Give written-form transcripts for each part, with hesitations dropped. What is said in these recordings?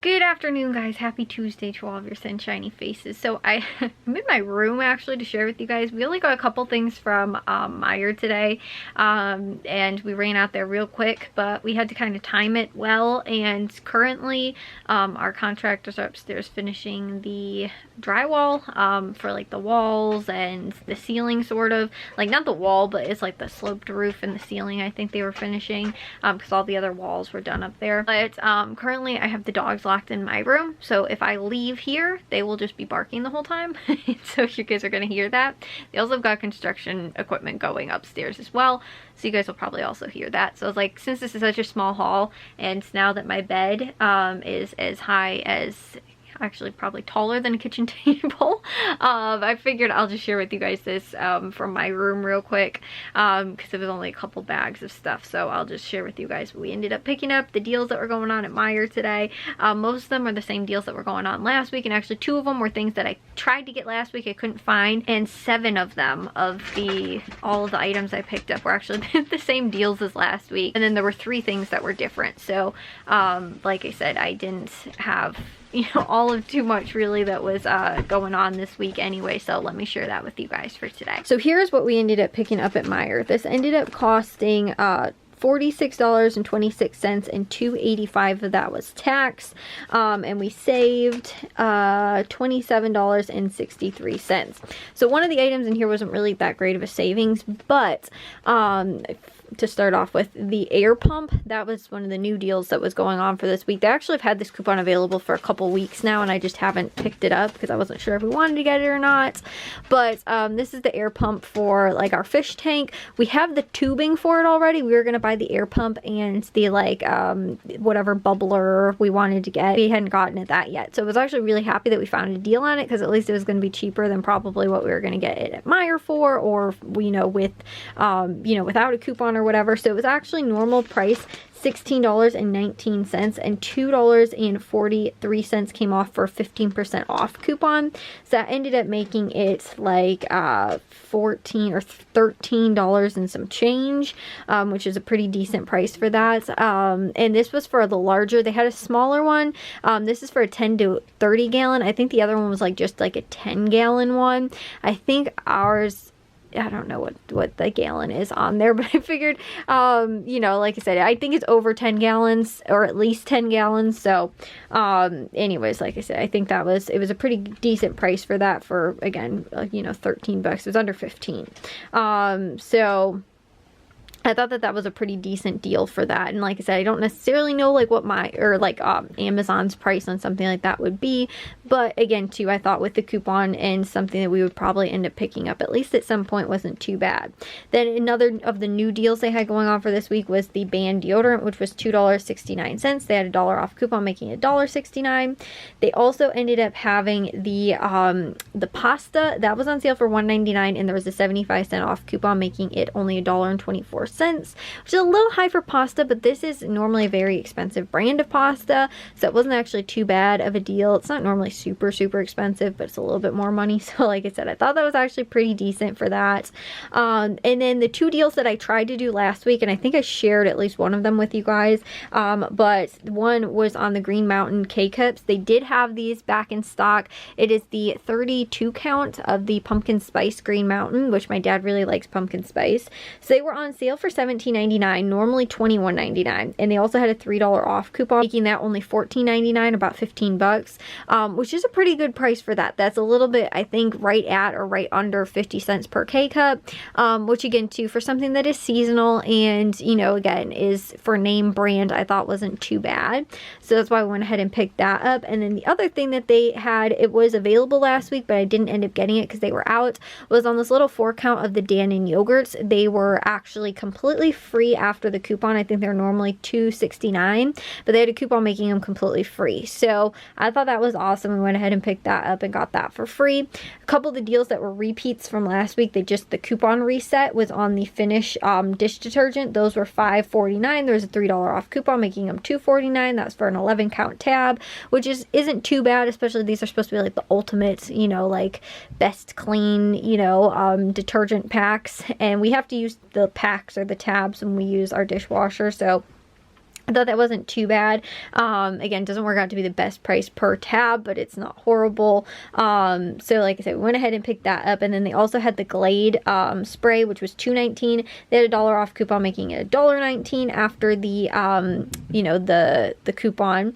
Good afternoon, guys. Happy Tuesday to all of your sunshiny faces. So I'm in my room actually to share with you guys. We only got a couple things from Meijer today, and we ran out there real quick, but we had to kind of time it well. And currently our contractors are upstairs finishing the drywall for like the walls and the ceiling, sort of like not the wall, but it's like the sloped roof and the ceiling. I think they were finishing because all the other walls were done up there. But currently I have the dogs locked in my room, so if I leave here they will just be barking the whole time. So you guys are gonna hear that. They also have got construction equipment going upstairs as well, so you guys will probably also hear that. So it's like, since this is such a small hall, and now that my bed is as high as, actually probably taller than a kitchen table, I figured I'll just share with you guys this from my room real quick, because it was only a couple bags of stuff. So I'll just share with you guys what we ended up picking up, the deals that were going on at Meijer today. Most of them are the same deals that were going on last week, and actually 2 of them were things that I tried to get last week I couldn't find, and 7 of them, all of the items I picked up, were actually the same deals as last week. And then there were 3 things that were different. So like I said, I didn't have all of too much really that was going on this week anyway, so let me share that with you guys for today. So here's what we ended up picking up at Meijer. This ended up costing $46.26, and $2.85 of that was tax, and we saved $27.63. So one of the items in here wasn't really that great of a savings, but to start off with, the air pump, that was one of the new deals that was going on for this week. They actually have had this coupon available for a couple weeks now, and I just haven't picked it up because I wasn't sure if we wanted to get it or not. But this is the air pump for like our fish tank. We have the tubing for it already. We were going to buy the air pump and the like whatever bubbler we wanted to get. We hadn't gotten it that yet, so I was actually really happy that we found a deal on it, because at least it was going to be cheaper than probably what we were going to get it at Meijer for, or with without a coupon or whatever. So it was actually normal price $16.19, and $2.43 came off for a 15% off coupon. So that ended up making it like $14 or $13 and some change, which is a pretty decent price for that. And this was for the larger. They had a smaller one. This is for a 10 to 30 gallon. I think the other one was like just like a 10 gallon one. I think ours, I don't know what the gallon is on there, but I figured, like I said, I think it's over 10 gallons, or at least 10 gallons. So, anyways, like I said, I think it was a pretty decent price for that, for, again, $13. It was under 15. So I thought that was a pretty decent deal for that. And like I said, I don't necessarily know like what Amazon's price on something like that would be, but again too, I thought with the coupon and something that we would probably end up picking up at least at some point wasn't too bad. Then another of the new deals they had going on for this week was the Band deodorant, which was $2.69. They had a $1 off coupon, making it $1.69. They also ended up having the pasta that was on sale for $1.99, and there was a 75-cent off coupon, making it only $1.24, which is a little high for pasta, but this is normally a very expensive brand of pasta, so it wasn't actually too bad of a deal. It's not normally super expensive, but it's a little bit more money. So like I said, I thought that was actually pretty decent for that. And then the 2 deals that I tried to do last week, and I think I shared at least one of them with you guys, but one was on the Green Mountain K-Cups. They did have these back in stock. It is the 32 count of the pumpkin spice Green Mountain, which my dad really likes pumpkin spice. So they were on sale for $17.99, normally $21.99, and they also had a $3 off coupon, making that only $14.99, about 15 bucks, which is a pretty good price for that. That's a little bit, I think, right at or right under 50 cents per K-Cup, which again too, for something that is seasonal and again is for name brand, I thought wasn't too bad. So that's why I went ahead and picked that up. And then the other thing that they had, it was available last week, but I didn't end up getting it because they were out, was on this little 4 count of the Dannon yogurts. They were actually completely free after the coupon. I think they're normally $2.69, but they had a coupon making them completely free. So I thought that was awesome. We went ahead and picked that up and got that for free. A couple of the deals that were repeats from last week, the coupon reset was on the Finish dish detergent. Those were $5.49. There was a $3 off coupon, making them $2.49. That's for an 11 count tab, which isn't too bad, especially these are supposed to be like the ultimate, like best clean, detergent packs, and we have to use the packs or the tabs when we use our dishwasher. So I thought that wasn't too bad. Again, doesn't work out to be the best price per tab, but it's not horrible. So like I said, we went ahead and picked that up. And then they also had the Glade spray, which was $2.19. They had a $1 off coupon, making it $1.19 after the, you know, the coupon.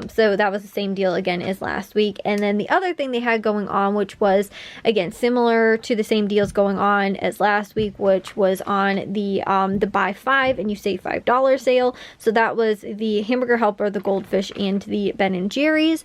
So that was the same deal again as last week. And then the other thing they had going on, which was, again, similar to the same deals going on as last week, which was on the buy 5 and you save $5 sale. So that was the Hamburger Helper, the Goldfish, and the Ben & Jerry's.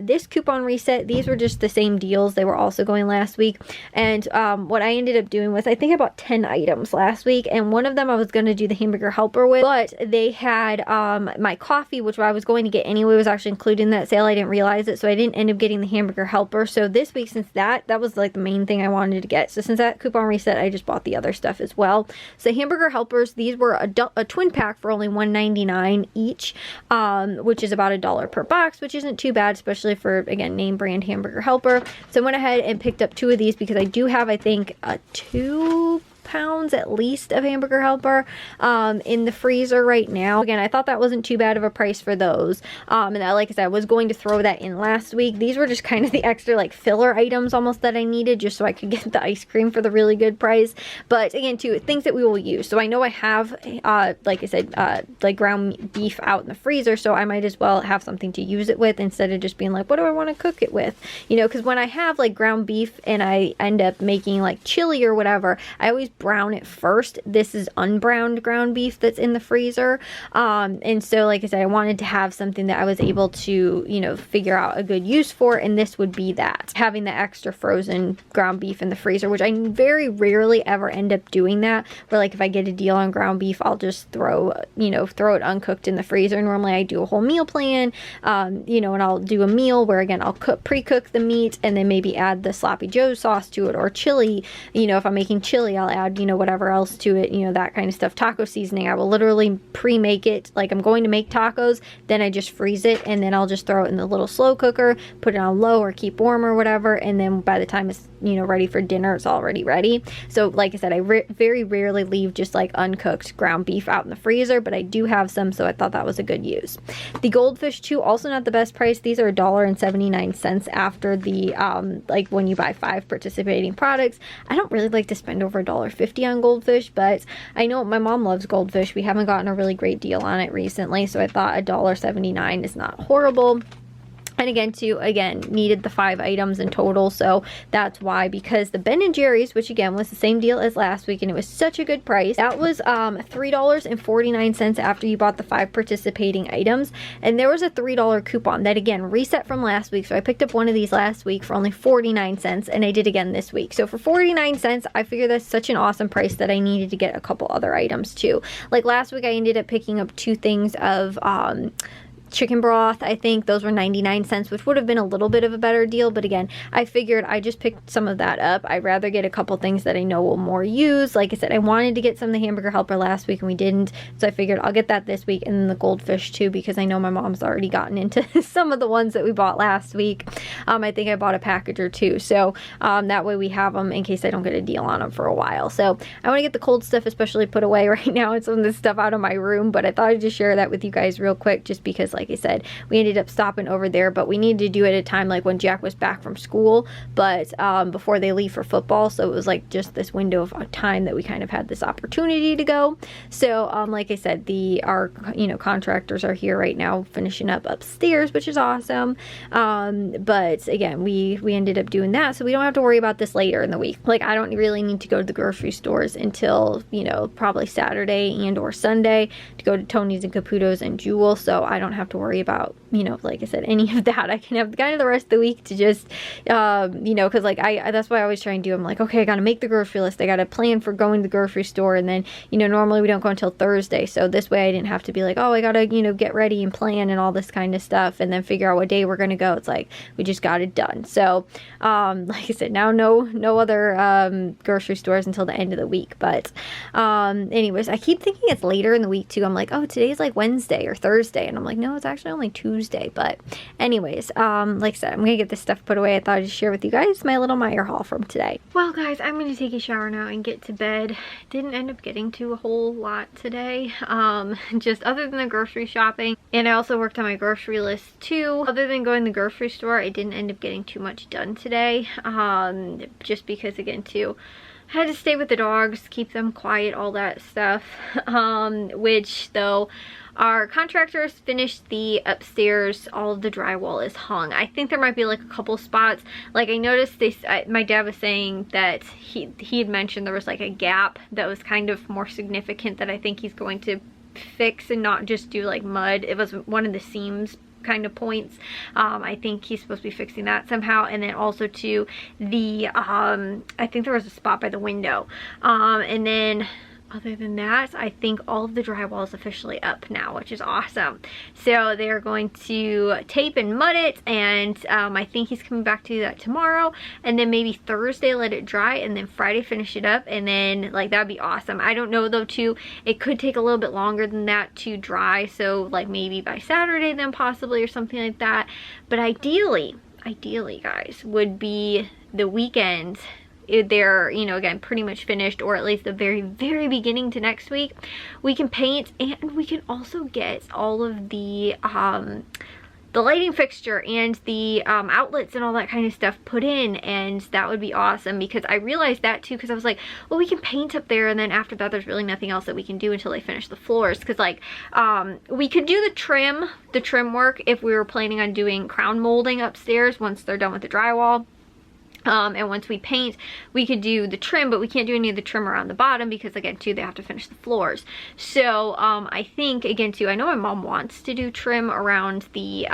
This coupon reset, these were just the same deals. They were also going last week. And what I ended up doing was, I think I bought 10 items last week, and one of them I was going to do the Hamburger Helper with, but they had my coffee, which I was going to get anyway, was actually included in that sale. I didn't realize it, so I didn't end up getting the Hamburger Helper. So this week, since that was like the main thing I wanted to get, so since that coupon reset, I just bought the other stuff as well. So Hamburger Helpers, these were a twin pack for only $1.99 each, which is about $1 per box, which isn't too bad, especially for, again, name brand Hamburger Helper. So I went ahead and picked up 2 of these because I do have, I think, 2 pounds at least of Hamburger Helper in the freezer right now. Again, I thought that wasn't too bad of a price for those. And I, like I said, I was going to throw that in last week. These were just kind of the extra like filler items almost that I needed just so I could get the ice cream for the really good price. But again, too, things that we will use. So I know I have, like I said, like ground beef out in the freezer, so I might as well have something to use it with instead of just being like, what do I want to cook it with? You know, because when I have like ground beef and I end up making like chili or whatever, I always brown it first. This is unbrowned ground beef that's in the freezer. And so, like I said, I wanted to have something that I was able to, you know, figure out a good use for, and this would be that. Having the extra frozen ground beef in the freezer, which I very rarely ever end up doing that, where like if I get a deal on ground beef, I'll just throw it uncooked in the freezer. Normally I do a whole meal plan, you know, and I'll do a meal where, again, I'll pre-cook the meat and then maybe add the Sloppy Joe sauce to it, or chili. You know, if I'm making chili, I'll add, you know, whatever else to it, you know, that kind of stuff. Taco seasoning, I will literally pre-make it. Like I'm going to make tacos, then I just freeze it, and then I'll just throw it in the little slow cooker, put it on low or keep warm or whatever, and then by the time it's, you know, ready for dinner, it's already ready. So like I said, I very rarely leave just like uncooked ground beef out in the freezer, but I do have some, so I thought that was a good use. The Goldfish too, also not the best price. These are $1.79 after the like when you buy 5 participating products. I don't really like to spend over $1.50 on Goldfish, but I know my mom loves Goldfish. We haven't gotten a really great deal on it recently, so I thought $1.79 is not horrible. And again, needed the 5 items in total, so that's why, because the Ben & Jerry's, which again was the same deal as last week, and it was such a good price, that was $3.49 after you bought the 5 participating items, and there was a $3 coupon that, again, reset from last week, so I picked up one of these last week for only 49 cents, and I did again this week. So for 49 cents, I figure that's such an awesome price that I needed to get a couple other items too. Like last week, I ended up picking up 2 things of chicken broth. I think those were 99 cents, which would have been a little bit of a better deal, but again, I figured I just picked some of that up. I'd rather get a couple things that I know will more use. Like I said, I wanted to get some of the Hamburger Helper last week and we didn't, so I figured I'll get that this week, and then the Goldfish too, because I know my mom's already gotten into some of the ones that we bought last week. I think I bought a package or 2, so that way we have them in case I don't get a deal on them for a while. So I want to get the cold stuff especially put away right now, and some of this stuff out of my room, but I thought I'd just share that with you guys real quick, just because like I said, we ended up stopping over there, but we needed to do it at a time like when Jack was back from school, but before they leave for football, so it was like just this window of time that we kind of had this opportunity to go. So like I said, our contractors are here right now finishing up upstairs, which is awesome. But again, we ended up doing that, so we don't have to worry about this later in the week. Like I don't really need to go to the grocery stores until, you know, probably Saturday and or Sunday to go to Tony's and Caputo's and Jewel, so I don't have to worry about, you know, like I said, any of that. I can have kind of the rest of the week to just, you know, because like that's why I always try and do. I'm like, okay, I gotta make the grocery list. I gotta plan for going to the grocery store, and then, you know, normally we don't go until Thursday, so this way I didn't have to be like, oh, I gotta, you know, get ready and plan and all this kind of stuff, and then figure out what day we're gonna go. It's like we just got it done. So, like I said, now no other grocery stores until the end of the week. But, anyways, I keep thinking it's later in the week too. I'm like, oh, today's like Wednesday or Thursday, and I'm like, no, it's actually only Tuesday. But anyways, like I said, I'm gonna get this stuff put away. I thought I'd just share with you guys my little Meyer haul from today. Well guys, I'm gonna take a shower now and get to bed. Didn't end up getting to a whole lot today, just other than the grocery shopping. And I also worked on my grocery list too. Other than going to the grocery store, I didn't end up getting too much done today, just because again too, I had to stay with the dogs, keep them quiet, all that stuff, which though our contractors finished the upstairs, all of the drywall is hung. I think there might be like a couple spots, like I noticed my dad was saying that he had mentioned there was like a gap that was kind of more significant that I think he's going to fix and not just do like mud. It was one of the seams kind of points. I think he's supposed to be fixing that somehow. And then also to the I think there was a spot by the window, and then other than that, I think all of the drywall is officially up now, which is awesome. So they're going to tape and mud it, and I think he's coming back to do that tomorrow, and then maybe Thursday let it dry, and then Friday finish it up, and then like that'd be awesome. I don't know though too, it could take a little bit longer than that to dry, so like maybe by Saturday then possibly, or something like that. But ideally guys, would be the weekend. They're, you know, again pretty much finished, or at least the very beginning to next week. We can paint, and we can also get all of the lighting fixture and the outlets and all that kind of stuff put in, and that would be awesome. Because I realized that too, because I was like, well, we can paint up there, and then after that there's really nothing else that we can do until they finish the floors. Because like we could do the trim work if we were planning on doing crown molding upstairs once they're done with the drywall. And once we paint, we could do the trim, but we can't do any of the trim around the bottom because again too, they have to finish the floors. So I think again too, I know my mom wants to do trim around the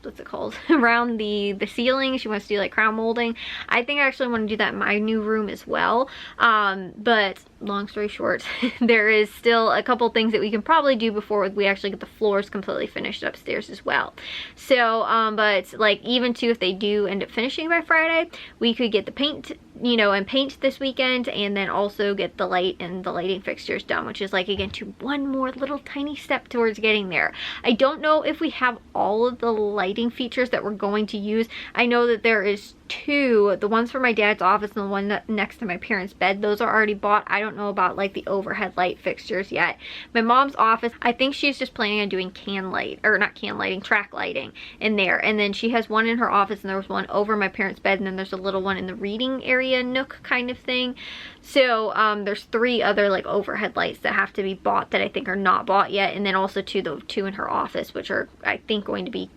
what's it called, around the ceiling. She wants to do like crown molding. I think I actually want to do that in my new room as well. But long story short, there is still a couple things that we can probably do before we actually get the floors completely finished upstairs as well. So but like even too, if they do end up finishing by Friday, we could get the paint, you know, and paint this weekend, and then also get the light and the lighting fixtures done, which is like again to one more little tiny step towards getting there. I don't know if we have all of the lighting features that we're going to use. I know that there is two, the ones for my dad's office and the one next to my parents' bed. Those are already bought. I don't know about like the overhead light fixtures yet. My mom's office, I think she's just planning on doing track lighting in there. And then she has one in her office, and there was one over my parents' bed, and then there's a little one in the reading area nook kind of thing. So there's 3 other like overhead lights that have to be bought that I think are not bought yet, and then also the 2 in her office, which are I think going to be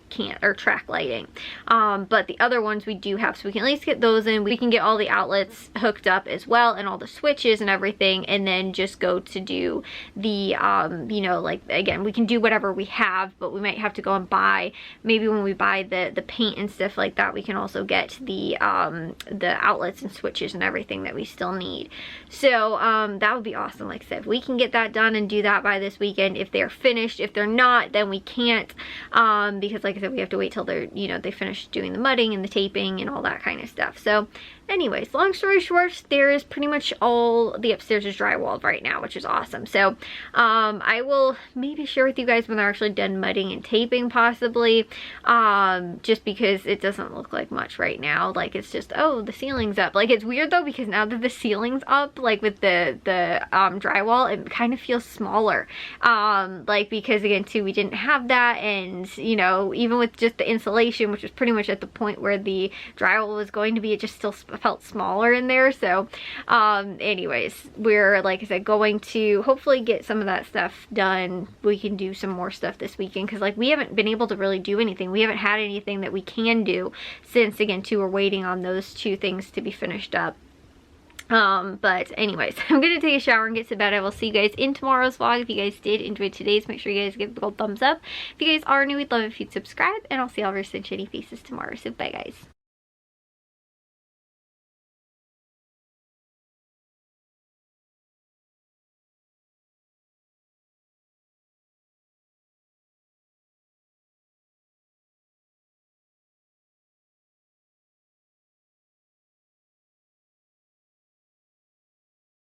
track lighting. But the other ones we do have, so we can at least get those in. We can get all the outlets hooked up as well, and all the switches and everything, and then just go to do the you know, like again we can do whatever we have, but we might have to go and buy, maybe when we buy the paint and stuff like that, we can also get the outlets and switches and everything that we still need. So that would be awesome. Like I said, we can get that done and do that by this weekend if they're finished. If they're not, then we can't, because like I said, we have to wait till they're, you know, they finish doing the mudding and the taping and all that kind of stuff. So anyways, long story short, there is pretty much all the upstairs is drywalled right now, which is awesome. So I will maybe share with you guys when they're actually done mudding and taping possibly, just because it doesn't look like much right now. Like it's just, oh, the ceiling's up. Like it's weird though, because now that the ceiling's up, like with the drywall, it kind of feels smaller, like because again too, we didn't have that, and you know, even with just the insulation, which was pretty much at the point where the drywall was going to be, it just still felt smaller in there. So anyways, we're, like I said, going to hopefully get some of that stuff done. We can do some more stuff this weekend, because like we haven't been able to really do anything. We haven't had anything that we can do since again too, we're waiting on those 2 things to be finished up. But anyways, I'm gonna take a shower and get to bed. I will see you guys in tomorrow's vlog. If you guys did enjoy today's, make sure you guys give it a big old thumbs up. If you guys are new, we'd love it if you'd subscribe, and I'll see all of your sunshiny faces tomorrow. So bye guys.